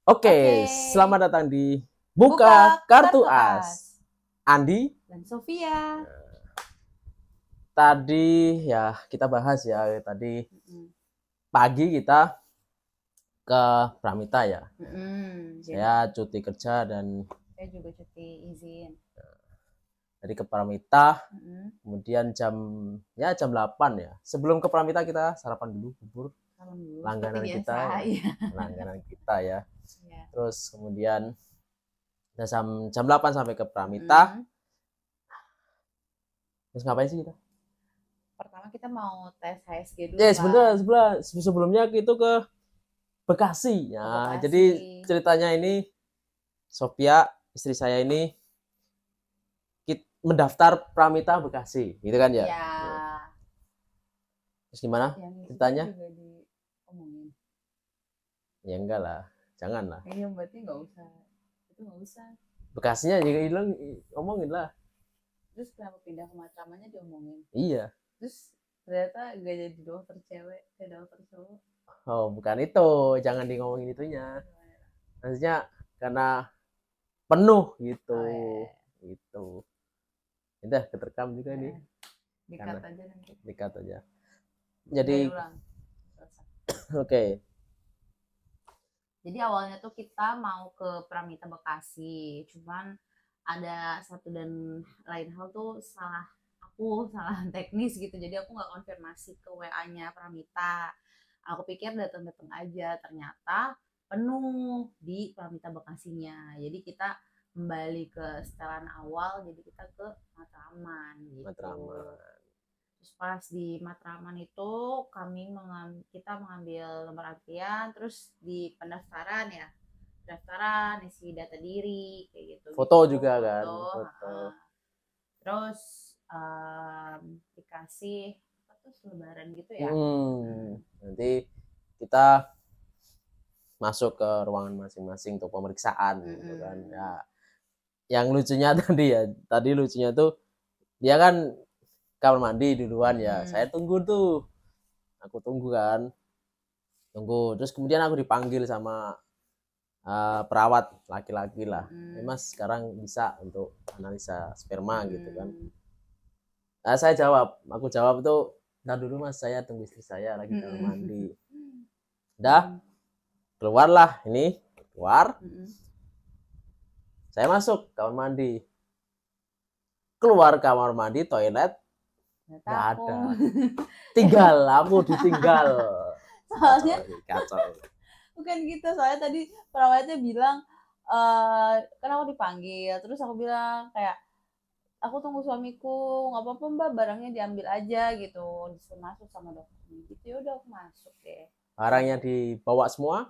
Oke, Oke, selamat datang di buka Buka Kartu kartu As. as. Andi, Dan Sofia. tadi ya kita bahas ya tadi Mm-mm. pagi kita ke Pramita ya. Jadi Saya cuti kerja dan saya juga cuti izin. dari ke Pramita, Mm-mm. kemudian jam 8 ya. Sebelum ke Pramita kita sarapan dulu bubur Salam dulu, seperti langganan biasa. kita ya. Iya. Langganan kita ya. Ya. Terus kemudian jam 8 sampai ke Pramita. Mm-mm. Terus ngapain sih kita? Pertama kita mau tes HSG dulu Ya, kan. sebelumnya itu ke Bekasi. Ke Ya, Bekasi. jadi ceritanya ini Sophia, istri saya ini mendaftar Pramita Bekasi, gitu kan ya? Iya. Terus gimana Yang itu ceritanya? juga diomongin. Ya enggak lah, jangan lah. Iya, berarti nggak usah. Itu nggak usah. Bekasinya juga hilang, ngomongin lah. Terus kenapa pindah ke Matramannya diomongin. Iya. Terus ternyata gak jadi dokter cewek, kayak dokter cowok. Oh, bukan itu, jangan di ngomongin itunya. Maksudnya karena penuh gitu, Oh ya, gitu. Udah keterekam juga nih, dikat karena aja nanti. dekat aja. Dari Jadi, ulang. oke. Jadi awalnya tuh kita mau ke Pramita Bekasi, cuman ada satu dan lain hal tuh salah teknis gitu. Jadi aku nggak konfirmasi ke WA-nya Pramita. Aku pikir datang-datang aja, ternyata penuh di Pramita Bekasinya. Jadi kita kembali ke setelan awal, jadi kita ke Matraman gitu. Matraman. Terus pas di Matraman itu kita mengambil nomor antrian, terus di pendaftaran ya, pendaftaran isi data diri kayak gitu Foto gitu, juga kan, foto. foto. Terus dikasih apa tuh selebaran gitu ya. Nanti kita masuk ke ruangan masing-masing untuk pemeriksaan gitu kan ya. Yang lucunya tadi lucunya tuh dia kan kamar mandi duluan ya, saya tunggu tuh, aku tunggu kan, tunggu terus kemudian aku dipanggil sama perawat laki-laki lah. Mas sekarang bisa untuk analisa sperma gitu kan. Aku jawab tuh, nah dulu mas, saya tunggu istri saya lagi kamar mandi. Udah keluarlah ini, keluar, saya masuk kamar mandi, keluar kamar mandi, toilet nggak ada, tinggal aku ditinggal. Soalnya Kacau. bukan gitu, soalnya tadi perawatnya bilang kan aku dipanggil, terus aku bilang kayak aku tunggu suamiku, nggak apa-apa mbak, barangnya diambil aja gitu, disuruh masuk sama dokter gitu. Ya udah aku masuk deh. Barangnya dibawa semua,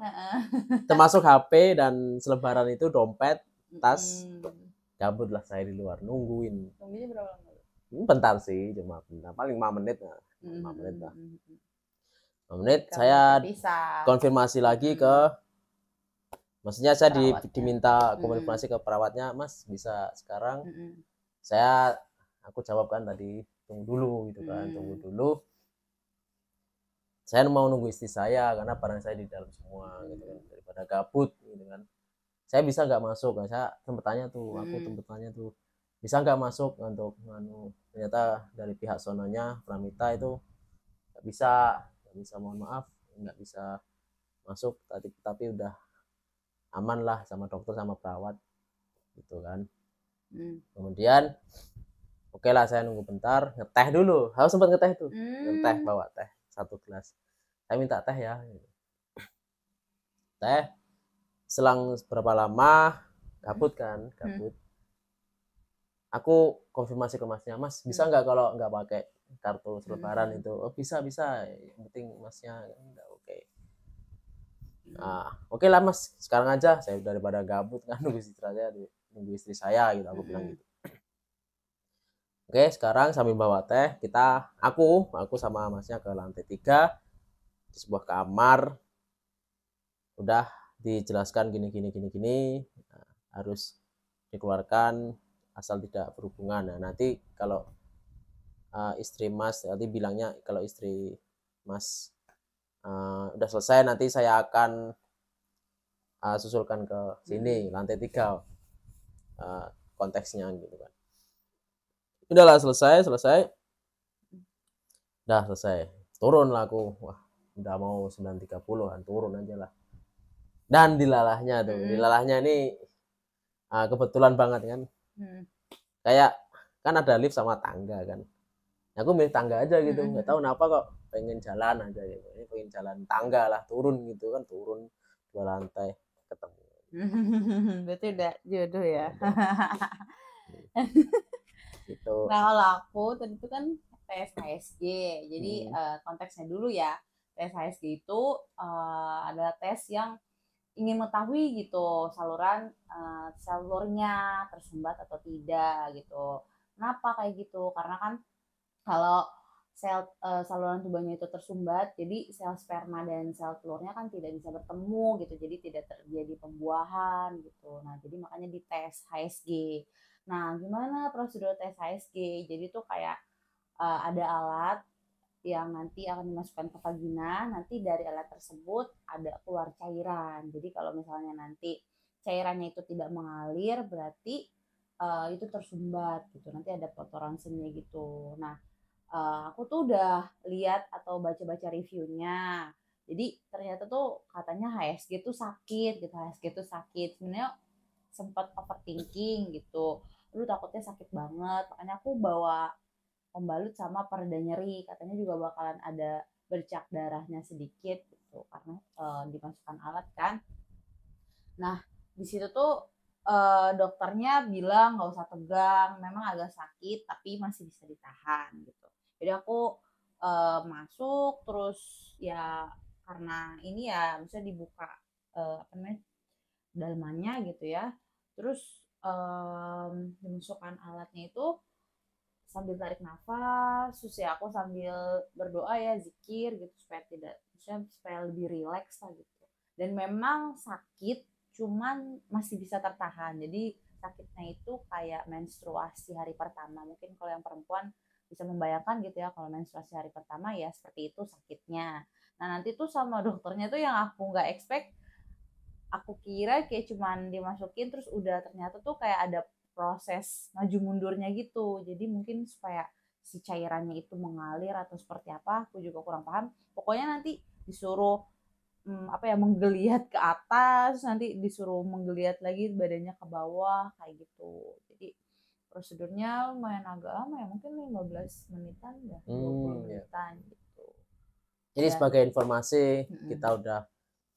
termasuk HP dan selebaran itu, dompet, tas. Cabutlah saya di luar nungguin. Tunggunya berapa lama? Bentar sih, cuma bentar, paling 5 menit lah. 5 menit lah. 5 menit Karena saya terpisah. konfirmasi lagi ke, maksudnya saya diminta Perawatnya. konfirmasi ke perawatnya, mas bisa sekarang. Aku jawabkan tadi, tunggu dulu gitu kan, tunggu dulu. Saya mau nunggu istri saya karena barang saya di dalam semua gitu kan, daripada gabut gitu kan. Saya bisa nggak masuk, nah, saya sempat tanya tuh, bisa nggak masuk untuk ternyata dari pihak sononya Pramita itu nggak bisa, mohon maaf nggak bisa masuk, tapi udah aman lah sama dokter sama perawat gitu kan. Kemudian oke lah, saya nunggu bentar, ngeteh dulu, harus sempat ngeteh tuh, ngeteh, bawa teh 1 gelas, saya minta teh ya gitu. Teh selang berapa lama gabut, aku konfirmasi ke masnya, mas bisa nggak kalau nggak pakai kartu selebaran itu? Oh bisa, yang penting masnya nggak, oke. Nah oke lah mas, sekarang aja, saya daripada gabut kan nunggu istri saya gitu, aku bilang gitu. Oke, sekarang sambil bawa teh, aku sama masnya ke lantai 3 di sebuah kamar. Udah dijelaskan gini, harus dikeluarkan asal tidak berhubungan. Nah nanti kalau istri mas, nanti bilangnya kalau istri mas udah selesai, nanti saya akan susulkan ke sini lantai 3 konteksnya gitu kan. Udahlah selesai turun lah aku, wah udah mau 9.30 kan, turun aja lah. Dan dilalahnya ini kebetulan banget kan, kayak kan ada lift sama tangga kan, aku milih tangga aja gitu, nggak tahu kenapa kok pengen jalan aja gitu, ini pengen jalan tangga lah, turun gitu kan, turun 2 lantai ketemu. Berarti udah jodoh ya. Gitu. Nah kalau aku tadi itu kan tes HSG, jadi konteksnya dulu ya, tes HSG itu adalah tes yang ingin mengetahui gitu saluran telurnya tersumbat atau tidak gitu. Kenapa kayak gitu? Karena kan kalau sel saluran tubuhnya itu tersumbat, jadi sel sperma dan sel telurnya kan tidak bisa bertemu gitu, jadi tidak terjadi pembuahan gitu. Nah jadi makanya dites HSG. Nah gimana prosedur tes HSG? Jadi tuh kayak ada alat yang nanti akan dimasukkan ke vagina, nanti dari alat tersebut ada keluar cairan. Jadi kalau misalnya nanti cairannya itu tidak mengalir, berarti itu tersumbat gitu. Nanti ada kotoran seni gitu. Nah, aku tuh udah lihat atau baca-baca reviewnya. Jadi ternyata tuh katanya HSG tuh sakit gitu, HSG tuh sakit. Sebenarnya sempat overthinking gitu. Lu takutnya sakit banget, makanya aku bawa pembalut sama pereda nyeri, katanya juga bakalan ada bercak darahnya sedikit gitu karena dimasukkan alat kan. Nah di situ tuh dokternya bilang nggak usah tegang, memang agak sakit tapi masih bisa ditahan gitu. Jadi aku masuk terus ya, karena ini ya bisa dibuka apa namanya dalamannya gitu ya, terus dimasukkan alatnya itu sambil tarik nafas, terus ya aku sambil berdoa ya, zikir gitu supaya tidak, supaya lebih rileks lah gitu. Dan memang sakit, cuman masih bisa tertahan. Jadi sakitnya itu kayak menstruasi hari pertama. Mungkin kalau yang perempuan bisa membayangkan gitu ya, kalau menstruasi hari pertama ya seperti itu sakitnya. Nah nanti tuh sama dokternya tuh yang aku nggak expect, aku kira kayak cuman dimasukin terus udah, ternyata tuh kayak ada proses maju mundurnya gitu. Jadi mungkin supaya si cairannya itu mengalir atau seperti apa, aku juga kurang paham. Pokoknya nanti disuruh apa ya, menggeliat ke atas, nanti disuruh menggeliat lagi badannya ke bawah kayak gitu. Jadi prosedurnya lumayan agak lama ya, mungkin 15 menitan ya, 20 menitan gitu. Ini sebagai informasi, kita udah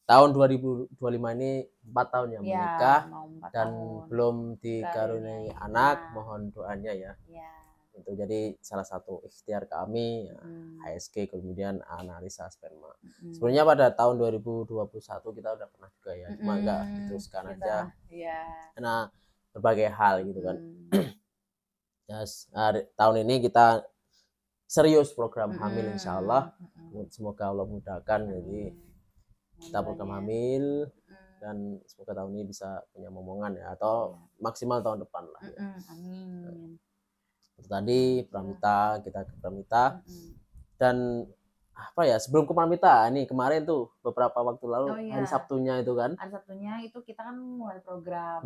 tahun 2025 ini 4 tahun ya menikah, dan belum dikaruniai anak. Mohon doanya ya. Itu jadi salah satu ikhtiar kami HSG, kemudian analisa sperma. Sebenarnya pada tahun 2021 kita udah pernah juga ya, cuma enggak diteruskan aja karena berbagai hal gitu kan. Tahun ini kita serius program hamil, insya Allah. Semoga Allah mudahkan. Jadi kita program hamil dan semoga tahun ini bisa punya momongan ya, atau maksimal tahun depan lah ya. Amin. Seperti tadi Pramita, kita ke Pramita. Dan apa ya, sebelum ke Pramita ini kemarin tuh beberapa waktu lalu, hari Sabtunya itu kan, hari Sabtunya itu kita kan mulai program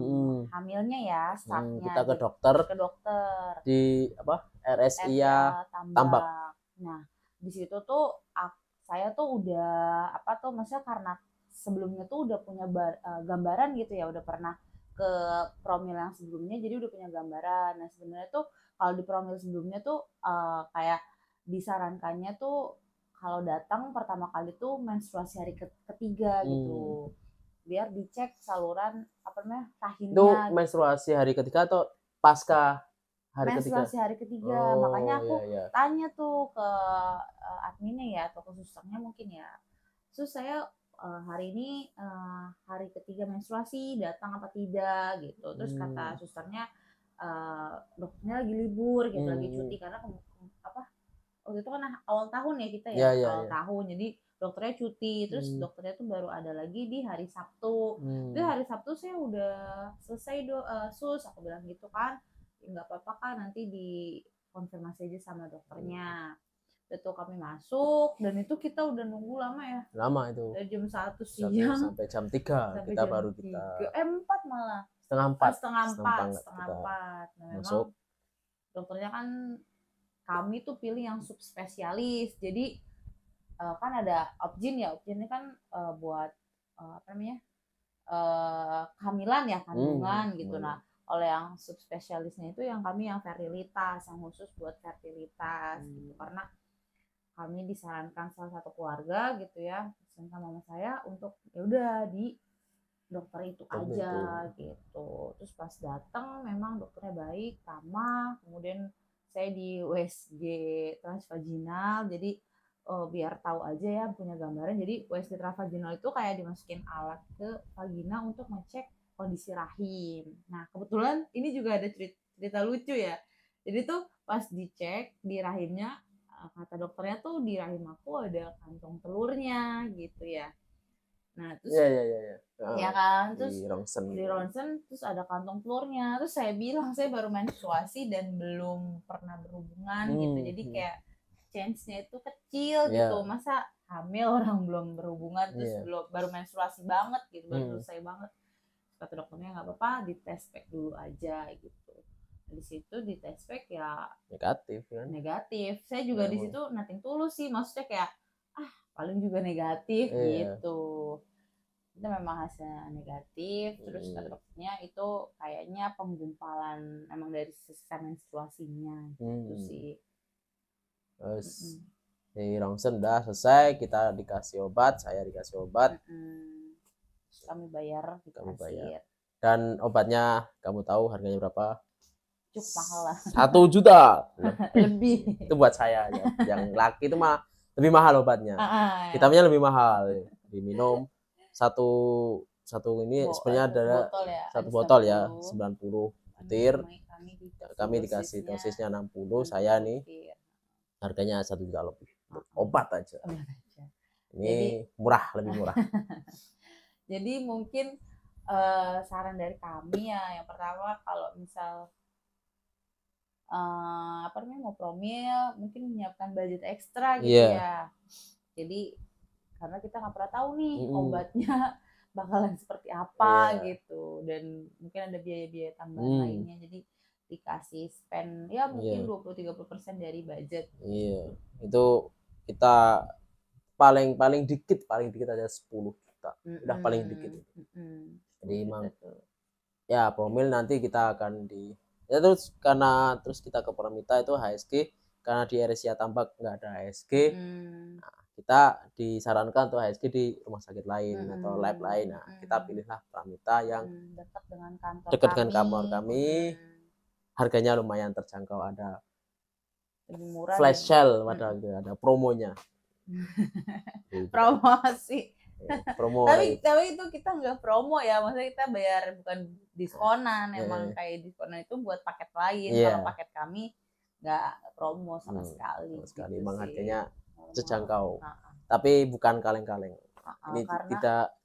hamilnya ya, startnya kita ke dokter di apa, RSIA Tambak. Nah di situ tuh saya tuh udah apa tuh, maksudnya karena sebelumnya tuh udah punya gambaran gitu ya, udah pernah ke promil yang sebelumnya, jadi udah punya gambaran. Nah sebenarnya tuh kalau di promil sebelumnya tuh kayak disarankannya tuh kalau datang pertama kali tuh menstruasi hari ketiga gitu, biar dicek saluran apa namanya rahimnya. Itu menstruasi hari ketiga atau pasca hari menstruasi ketiga? Hari ketiga. Makanya aku tanya tuh ke adminnya ya, atau ke susternya mungkin ya, sus saya hari ini hari ketiga menstruasi, datang apa tidak gitu. Terus kata susternya dokternya lagi libur gitu, lagi cuti karena apa waktu itu kan awal tahun ya kita ya, awal tahun, jadi dokternya cuti. Terus dokternya tuh baru ada lagi di hari Sabtu. Di hari Sabtu saya udah selesai sus, aku bilang gitu kan, nggak apa-apa kan, nanti dikonfirmasi aja sama dokternya. Itu kami masuk dan itu kita udah nunggu lama ya. Lama itu. Dari jam 1 Sampai siang sampai jam 3 sampai kita jam baru 4 malah. setengah 4 Setengah kita 4. Nah, memang masuk. dokternya kan kami tuh pilih yang subspesialis. Jadi kan ada Opjin ya. Opjin ini kan buat apa namanya? Kehamilan ya, kandungan gitu. Nah, oleh yang subspesialisnya itu yang kami yang fertilitas, yang khusus buat fertilitas gitu. Karena kami disarankan salah satu keluarga gitu ya, bersama mama saya untuk ya udah di dokter itu aja gitu. Terus pas datang memang dokternya baik, ramah. Kemudian saya di USG transvaginal, jadi biar tahu aja ya, punya gambaran. Jadi USG transvaginal itu kayak dimasukin alat ke vagina untuk ngecek kondisi rahim. Nah kebetulan ini juga ada cerita lucu ya. Jadi tuh pas dicek di rahimnya, kata dokternya tuh di rahim aku ada kantong telurnya gitu ya. Nah terus ya kan, terus di ronsen terus ada kantong telurnya. Terus saya bilang saya baru menstruasi dan belum pernah berhubungan gitu, jadi kayak chance-nya itu kecil gitu. Masa hamil orang belum berhubungan terus belum baru menstruasi banget gitu, baru selesai banget. Kata dokternya nggak apa-apa, dites pack dulu aja gitu. Di situ di test pack ya negatif kan. Negatif. Saya juga di situ nothing tulus sih, maksudnya kayak paling juga negatif gitu. Itu memang hasilnya negatif. Terus kata dokternya itu kayaknya penggumpalan emang dari sisa menstruasinya gitu sih. Terus di ronsen udah selesai, kita dikasih obat, saya dikasih obat. Kami bayar di kasir. Dan obatnya kamu tahu harganya berapa? Cukup mahal lah. 1 juta lebih. Itu buat saya ya. Yang laki itu mah lebih mahal obatnya. Vitaminnya lebih mahal. Diminum satu ini sebenarnya ada satu botol ya 90 butir. Kami dikasih dosisnya 60. Saya nih harganya 1 juta lebih. Obat aja. Ini murah, lebih murah. Jadi mungkin saran dari kami ya, yang pertama kalau misal mau promil, mungkin menyiapkan budget ekstra gitu ya. Jadi karena kita nggak pernah tahu nih obatnya bakalan seperti apa gitu, dan mungkin ada biaya-biaya tambahan lainnya. Jadi dikasih spend ya mungkin 20-30% dari budget. Itu kita paling dikit aja 10 juta. Udah paling dikit. Jadi emang ya promil nanti kita akan terus karena kita ke Pramita itu HSG, karena di RSIA Tambak nggak ada HSG. Nah, kita disarankan tuh HSG di rumah sakit lain atau lab lain. Nah, kita pilihlah Pramita yang dekat dengan kamar kami. Harganya lumayan terjangkau, ada lebih murah, flash sale, ada promonya. Promosi. Promo tapi itu kita nggak promo ya, maksudnya kita bayar bukan diskonan. Emang kayak diskonan itu buat paket lain. Kalau paket kami nggak promo sama sekali. Gitu emang harganya terjangkau. Tapi bukan kaleng-kaleng. Ini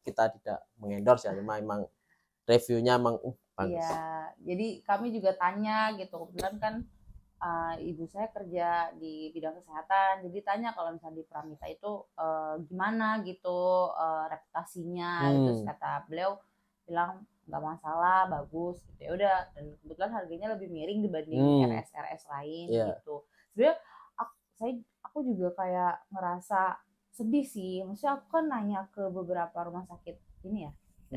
kita tidak mengendorse ya, cuma emang reviewnya emang bagus. Iya, jadi kami juga tanya gitu, kebetulan kan ibu saya kerja di bidang kesehatan, jadi tanya kalau misalnya di Pramita itu gimana gitu reputasinya. Terus kata beliau bilang nggak masalah, bagus gitu. Ya udah, dan kebetulan harganya lebih miring dibanding RS lain gitu. Sebenarnya aku juga kayak ngerasa sedih sih, maksudnya aku kan nanya ke beberapa rumah sakit ini ya,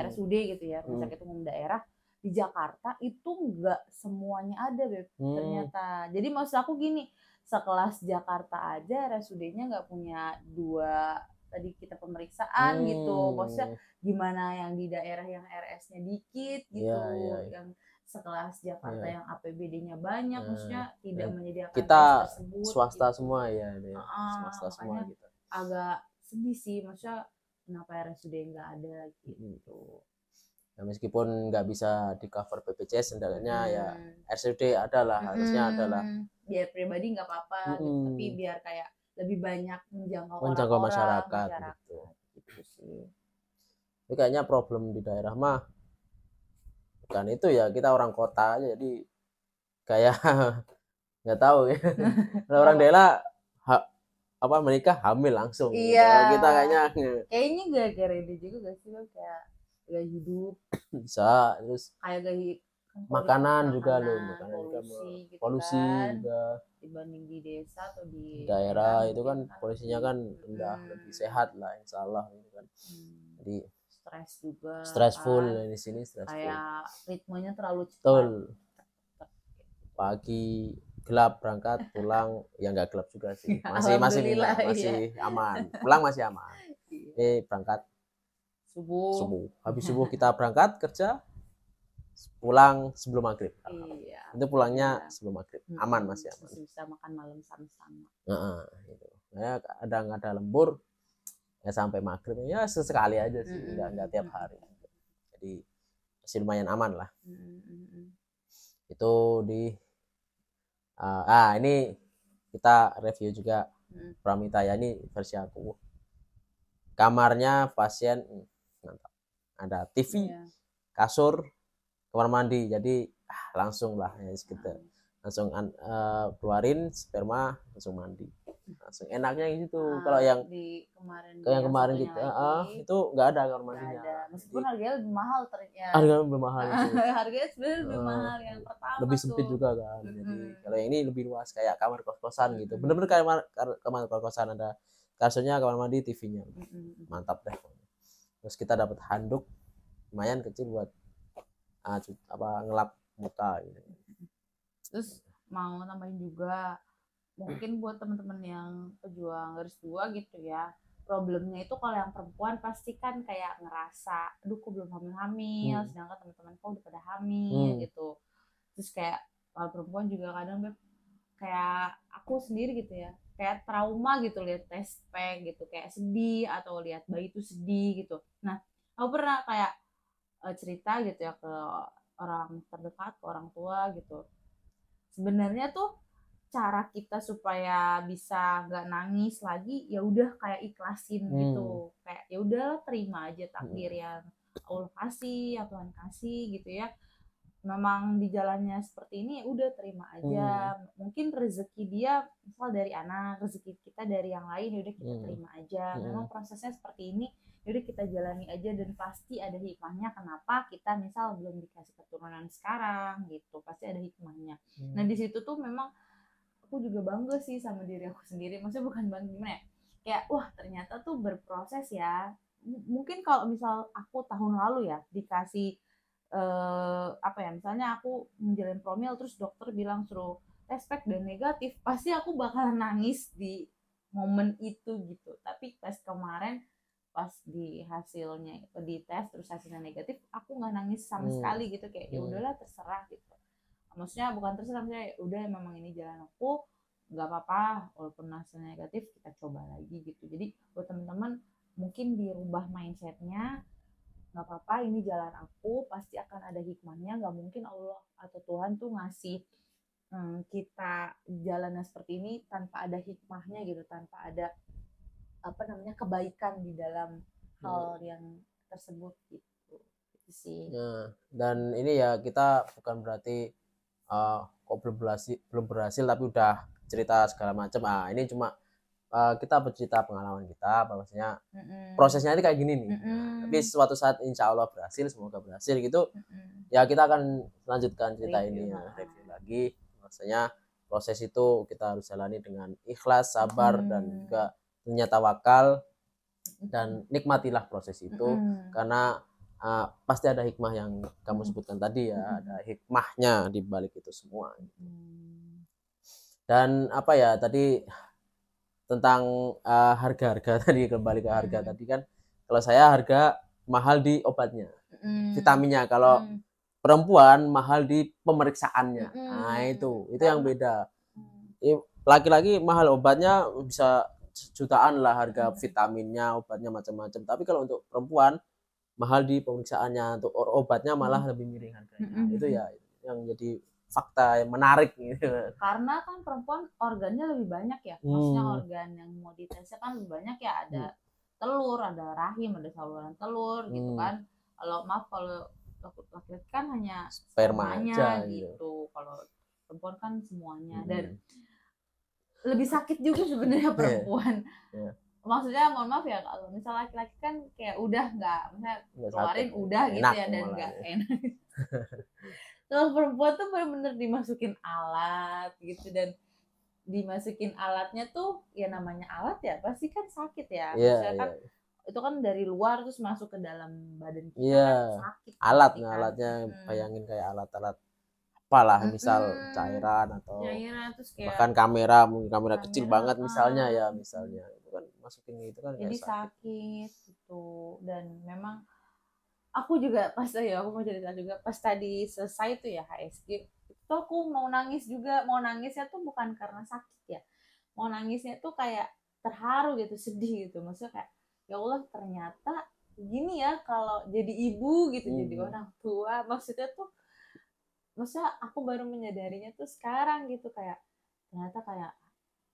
RSUD gitu ya, rumah sakit umum daerah di Jakarta itu nggak semuanya ada, Beb, ternyata. Jadi maksud aku gini, sekelas Jakarta aja RSUD-nya nggak punya 2 tadi kita pemeriksaan gitu. Maksudnya gimana yang di daerah yang RS-nya dikit gitu, yang sekelas Jakarta yang APBD-nya banyak, maksudnya tidak menyediakan kita tes tersebut. Swasta gitu. Semua ya, swasta semua gitu. Agak sedih sih, maksudnya kenapa RSUD nggak ada gitu. Ya, meskipun nggak bisa di cover BPJS, sendiriannya ya RSUD adalah harusnya adalah. Biar pribadi nggak apa-apa gitu, tapi biar kayak lebih banyak menjangkau masyarakat gitu sih. Ini kayaknya problem di daerah mah bukan itu ya, kita orang kota aja jadi kayak nggak tahu ya. Orang daerah apa menikah hamil langsung gitu. Iya. Kita kayaknya Kayaknya gara-gara ini juga gak sih Bang, kayak gaya hidup, bisa, terus kayak gaya kan makanan juga loh, makanan, makanan juga polusi gitu polusi kan. juga Dibanding di desa atau di daerah itu mungkin kan polusinya kan rendah, lebih sehat lah insya Allah gitu kan. Jadi stres juga stressful kan, di sini, stressful. kayak ritmenya terlalu cepat. Betul. Pagi gelap berangkat, pulang ya nggak gelap juga sih, masih Alhamdulillah, masih iya. aman, pulang masih aman. Berangkat Subuh. habis subuh kita berangkat kerja, pulang sebelum maghrib. Iya. Itu pulangnya sebelum maghrib, aman, masih aman. Masih bisa makan malam sama-sama. Gitu. Ya, kadang ada lembur ya sampai maghrib, ya sesekali aja sih, nggak tiap hari. Jadi masih lumayan aman lah. Itu di ini kita review juga Pramita ya, ini versi aku. Kamarnya pasien mantap, ada TV, kasur, kamar mandi, jadi langsung lah ya kita langsung keluarin sperma, langsung mandi, langsung enaknya gitu. Kalau yang kemarin kita itu nggak ada kamar mandinya, meskipun harganya lebih mahal ternyata. Harganya lebih mahal itu. Harganya sebenarnya lebih mahal yang pertama, lebih sempit juga kan. Jadi kalau yang ini lebih luas kayak kamar kos-kosan gitu, bener-bener kayak kamar kos-kosan, ada kasurnya, kamar mandi, TV-nya, mantap deh. Terus kita dapat handuk lumayan kecil buat ngelap muka gitu. Terus mau nambahin juga, mungkin buat teman-teman yang pejuang garis 2 gitu ya, problemnya itu kalau yang perempuan pasti kan kayak ngerasa aduh kok belum hamil-hamil, sedangkan teman-teman kok udah pada hamil gitu. Terus kayak kalau perempuan juga kadang kayak aku sendiri gitu ya, kayak trauma gitu lihat test pack gitu, kayak sedih atau lihat bayi itu sedih gitu. Nah aku pernah kayak cerita gitu ya ke orang terdekat, ke orang tua gitu, sebenarnya tuh cara kita supaya bisa nggak nangis lagi ya udah kayak ikhlasin gitu, kayak ya udah terima aja takdir yang Allah kasih, yang Tuhan kasih gitu ya. Memang di jalannya seperti ini ya udah terima aja. Mungkin rezeki dia misal dari anak, rezeki kita dari yang lain, ya udah kita terima aja. Memang prosesnya seperti ini, ya udah kita jalani aja, dan pasti ada hikmahnya kenapa kita misal belum dikasih keturunan sekarang gitu, pasti ada hikmahnya. Nah di situ tuh memang aku juga bangga sih sama diri aku sendiri, maksudnya bukan bangga gimana ya, kayak wah ternyata tuh berproses ya. Mungkin kalau misal aku tahun lalu ya dikasih misalnya aku menjalin promil terus dokter bilang suruh tes pack dan negatif, pasti aku bakalan nangis di momen itu gitu. Tapi pas kemarin pas di hasilnya di tes terus hasilnya negatif, aku nggak nangis sama sekali gitu, kayak ya udahlah terserah gitu. Maksudnya bukan terserah, maksudnya udah memang ini jalan aku, nggak apa-apa walaupun hasilnya negatif, kita coba lagi gitu. Jadi buat teman-teman mungkin dirubah mindsetnya, nggak apa-apa ini jalan aku, pasti akan ada hikmahnya. Nggak mungkin Allah atau Tuhan tuh ngasih kita jalannya seperti ini tanpa ada hikmahnya gitu, tanpa ada kebaikan di dalam hal yang tersebut gitu sih. Dan ini ya kita bukan berarti kok belum berhasil tapi udah cerita segala macam. Ini cuma kita bercerita pengalaman kita, bahwasanya prosesnya ini kayak gini nih. Tapi suatu saat insya Allah berhasil, semoga berhasil gitu. Ya kita akan lanjutkan cerita ini ya, review lagi. Maksudnya proses itu kita harus jalani dengan ikhlas, sabar, dan juga punya tawakal, dan nikmatilah proses itu karena pasti ada hikmah yang kamu sebutkan tadi ya, ada hikmahnya di balik itu semua. Dan apa ya tadi tentang harga-harga tadi, kembali ke harga tadi kan, kalau saya harga mahal di obatnya, vitaminnya. Kalau perempuan mahal di pemeriksaannya. Nah itu yang beda. Laki-laki mahal obatnya bisa jutaan lah harga vitaminnya, obatnya macam-macam. Tapi kalau untuk perempuan mahal di pemeriksaannya, untuk obatnya malah lebih miring harganya. Itu ya yang jadi fakta yang menarik gitu. Karena kan perempuan organnya lebih banyak ya, maksudnya organ yang mau ditesnya kan lebih banyak ya, ada telur, ada rahim, ada saluran telur gitu kan. Kalau laki-laki kan hanya spermanya gitu. Kalau perempuan kan semuanya. Dan lebih sakit juga sebenarnya perempuan. Iya. Maksudnya mohon maaf ya, kalau misal laki-laki kan kayak udah nggak, misalnya Nggak keluarin sakit, udah gitu enak ya, dan malah nggak ya. enak. Kalau perempuan tuh bener-bener dimasukin alat gitu, dan dimasukin alatnya tuh ya namanya alat ya pasti kan sakit ya. Iya, Maksudnya iya, kan itu kan dari luar terus masuk ke dalam badan kita iya. kan sakit Alat, pasti nah kan. alatnya bayangin kayak alat-alat apalah, misal Mm-mm. cairan atau Cairan terus kayak bahkan kamera, mungkin kamera kecil kamera, banget misalnya ya, misalnya itu kan masukin itu kan jadi kayak sakit. sakit gitu. Dan memang aku juga pas ya, aku mau cerita juga pas tadi selesai tuh ya HSG itu aku mau nangis juga. Mau nangisnya tuh bukan karena sakit ya, mau nangisnya tuh kayak terharu gitu, sedih gitu. Maksudnya kayak ya Allah, ternyata gini ya kalau jadi ibu gitu, jadi orang tua. Maksudnya tuh, maksudnya aku baru menyadarinya tuh sekarang gitu, kayak ternyata kayak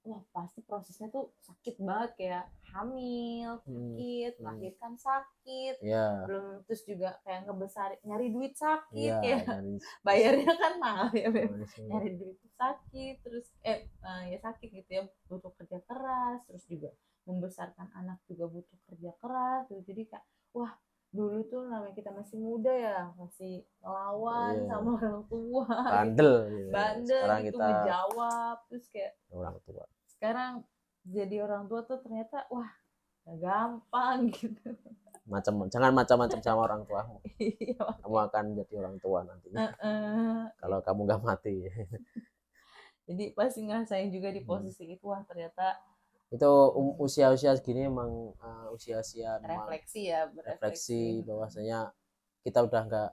wah pasti prosesnya tuh sakit banget, kayak hamil sakit, melahirkan sakit, Ya, belum terus juga kayak ngebesar, nyari duit sakit, iya, kayak dari bayarnya kan mahal ya Beb. Malaysia. Nyari duit tuh sakit, terus ya sakit gitu ya, butuh kerja keras, terus juga membesarkan anak juga butuh kerja keras gitu. Jadi kayak wah, dulu tuh namanya kita masih muda ya, masih ngelawan Iya, sama orang tua gitu, bandel gitu. bandel Sekarang gitu, kita ngejawab. Terus kayak orang tua. sekarang jadi orang tua tuh ternyata wah gak gampang gitu. Jangan macam-macam sama orang tuamu. Iya, Kamu akan jadi orang tua nantinya. Kalau kamu nggak mati. jadi pasti ngerasain juga di posisi itu, wah ternyata Itu usia-usia segini emang usia-usia memang refleksi ya, refleksi berefleksi. bahwasanya kita udah nggak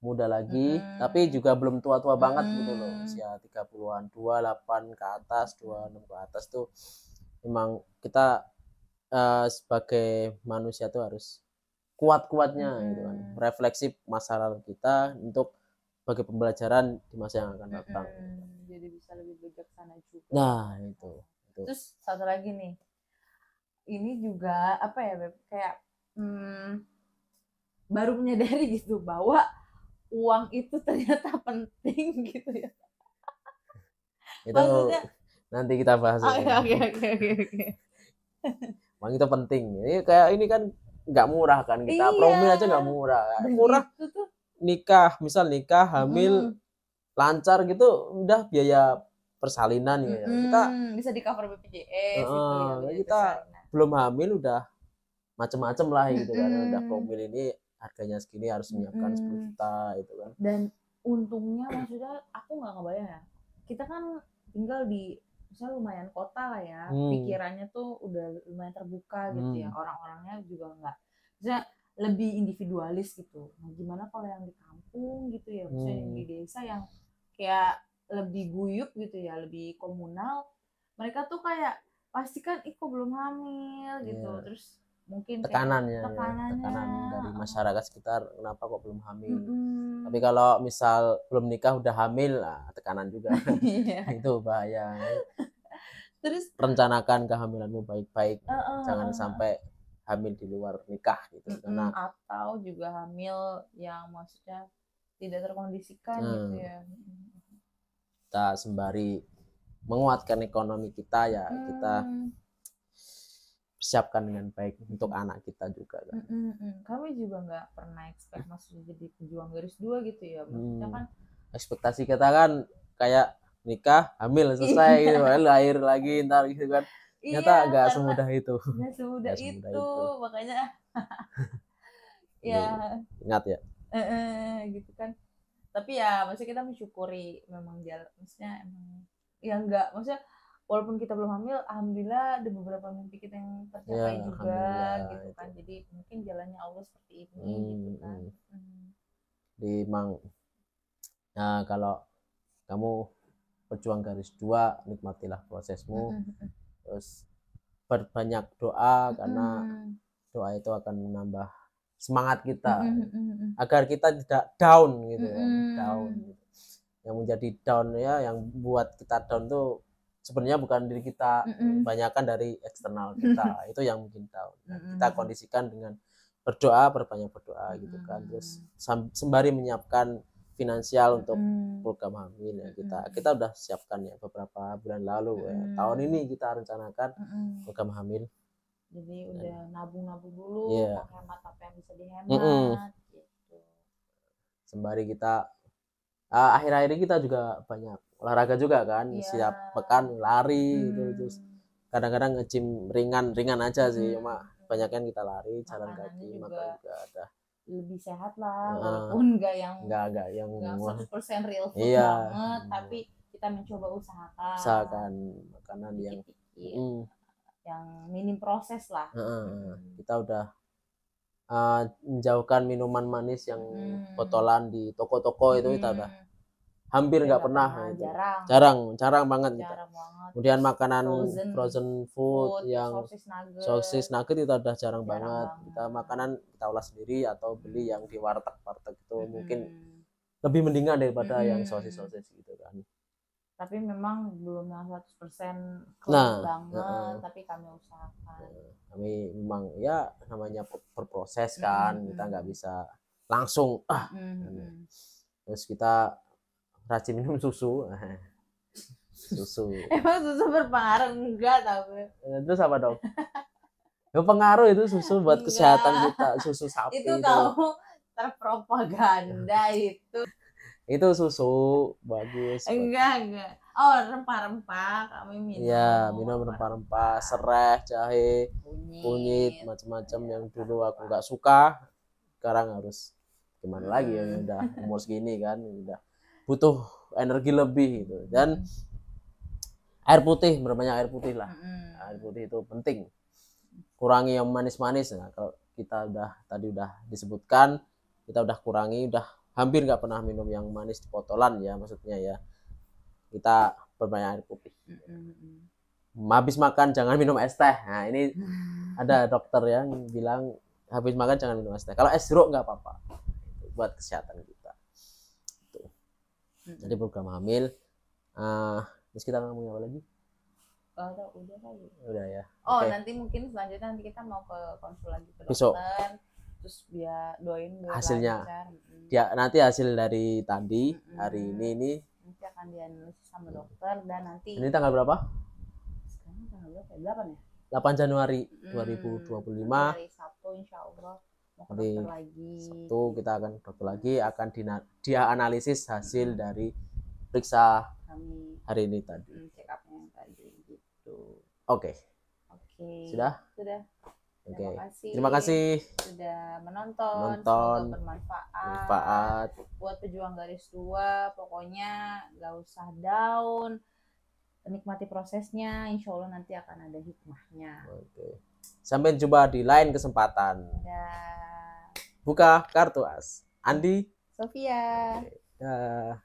muda lagi, tapi juga belum tua-tua banget gitu loh. Usia 30-an, 28 ke atas, 26 ke atas tuh memang kita sebagai manusia tuh harus kuat-kuatnya gitu kan. Refleksi masa lalu kita untuk sebagai pembelajaran di masa yang akan datang. Jadi bisa lebih bijaksana juga. Nah, itu. Terus satu lagi nih, ini juga apa ya Beb, kayak baru menyadari gitu bahwa uang itu ternyata penting gitu ya. Itu Maksudnya nanti kita bahas. oke. Uang itu penting. Ini kayak ini kan nggak murah kan, kita promil aja nggak murah. Murah tuh. Nikah, misal nikah, hamil, lancar gitu, udah biaya persalinan ya. Kita bisa di cover BPJS gitu ya, kita belum hamil udah macem-macem lah gitu kan. Udah promil ini harganya segini, harus menyiapkan 10 juta itu kan. Dan untungnya maksudnya aku nggak kebayang ya, kita kan tinggal di misalnya lumayan kota lah ya, pikirannya tuh udah lumayan terbuka gitu ya, orang-orangnya juga nggak, misalnya lebih individualis gitu. Nah gimana kalau yang di kampung gitu ya, misalnya yang di desa yang kayak lebih guyup gitu ya, lebih komunal, mereka tuh kayak pasti kan kok belum hamil gitu, terus mungkin tekanan dari masyarakat sekitar, kenapa kok belum hamil. Tapi kalau misal belum nikah udah hamil, nah tekanan juga. Itu bahaya. Terus rencanakan kehamilanmu baik-baik, jangan sampai hamil di luar nikah gitu. Karena atau juga hamil yang maksudnya tidak terkondisikan gitu ya. Kita sembari menguatkan ekonomi kita ya, kita persiapkan dengan baik untuk anak kita juga kan. Kami juga nggak pernah expect maksudnya jadi pejuang garis 2 gitu ya. Maksudnya kan ekspektasi kita kan kayak nikah, hamil, selesai gitu, lahir lagi ntar gitu kan. Ternyata nggak semudah itu. Nggak semudah itu, makanya ya ingat ya. Gitu kan. Tapi ya maksudnya kita mensyukuri memang jalan, maksudnya emang ya enggak, maksudnya walaupun kita belum hamil, alhamdulillah ada beberapa mimpi kita yang tercapai juga gitu kan. Jadi mungkin jalannya Allah seperti ini gitu kan. Jadi emang nah, kalau kamu pejuang garis 2, nikmatilah prosesmu, terus berbanyak doa, karena doa itu akan menambah semangat kita agar kita tidak down gitu ya. Down gitu. Yang menjadi down ya, yang buat kita down tuh sebenarnya bukan diri kita, banyakkan dari eksternal kita. Itu yang mungkin down. Nah, kita kondisikan dengan berdoa, berbanyak berdoa gitu kan. Terus sembari menyiapkan finansial untuk Mm-mm. program hamil ya, Mm-mm. kita udah siapkan ya beberapa bulan lalu ya. Mm-mm. Tahun ini kita rencanakan Mm-mm. program hamil. Jadi udah nabung-nabung dulu, Iya. menghemat apa yang bisa Mm-mm. dihemat gitu. Sembari kita akhir-akhir ini kita juga banyak olahraga juga kan, Iya. setiap pekan lari itu terus kadang-kadang nge-gym ringan aja sih, cuma banyaknya kita lari, jalan Makanannya kaki, juga makan juga ada. lebih sehat lah, Nah, walaupun nggak yang yang 100% real food iya, banget, tapi kita mencoba usahakan usahakan makanan yang dikit-dikit, yang minim proses lah. kita udah menjauhkan minuman manis yang botolan di toko-toko itu kita udah hampir nggak pernah, itu jarang banget kita. Kemudian makanan frozen food yang sosis nugget itu udah jarang banget. Kita makanan kita olah sendiri atau beli yang di warteg itu mungkin lebih mendingan daripada yang sosis gitu kan. Tapi memang belum yang 100% clean banget, tapi kami usahakan. Kami memang ya namanya berproses kan, kita nggak bisa langsung terus kita rajin minum susu. Emang susu berpengaruh? Enggak tahu. Terus apa dong? Pengaruh itu susu buat kesehatan kita, susu sapi itu kamu terpropaganda itu. Itu susu bagus. Enggak. Oh, rempah-rempah kami minum. Iya, minum rempah-rempah, serai, jahe, kunyit, macam-macam yang dulu aku nggak suka. Sekarang harus gimana lagi ya, udah umur segini kan, udah butuh energi lebih gitu. Dan air putih, berbanyak air putih lah. Air putih itu penting. Kurangi yang manis-manis. Nah, kalau kita tadi udah disebutkan, kita udah kurangi, udah hampir nggak pernah minum yang manis di botolan ya, maksudnya ya. Kita berbanyak air putih. Habis makan jangan minum es teh. Nah, ini ada dokter yang bilang habis makan jangan minum es teh. Kalau es jeruk nggak apa-apa. Itu buat kesehatan kita. Tuh. Jadi program hamil. Terus kita ngomongin apa lagi? Udah kali. Udah ya. Oh, nanti mungkin selanjutnya nanti kita mau ke konsul lagi ke dokter. Besok. Terus biar doain hasilnya. Dia nanti hasil dari tadi hari ini nanti akan dianalisis sama dokter dan nanti. Ini tanggal berapa? Sekarang tanggal berapa? 8 ya? 8 Januari 2025. Hari Sabtu insya Allah mau ke dokter lagi. Sabtu kita akan ke dokter lagi, akan dia analisis hasil dari periksa kami hari ini tadi. Check up-nya tadi gitu. Oke. Sudah? Terima kasih sudah menonton. Semoga bermanfaat. Buat pejuang garis 2, pokoknya gak usah down, nikmati prosesnya, insya Allah nanti akan ada hikmahnya. Sampai jumpa di lain kesempatan. Buka kartu as. Andi, Sofia. Dah.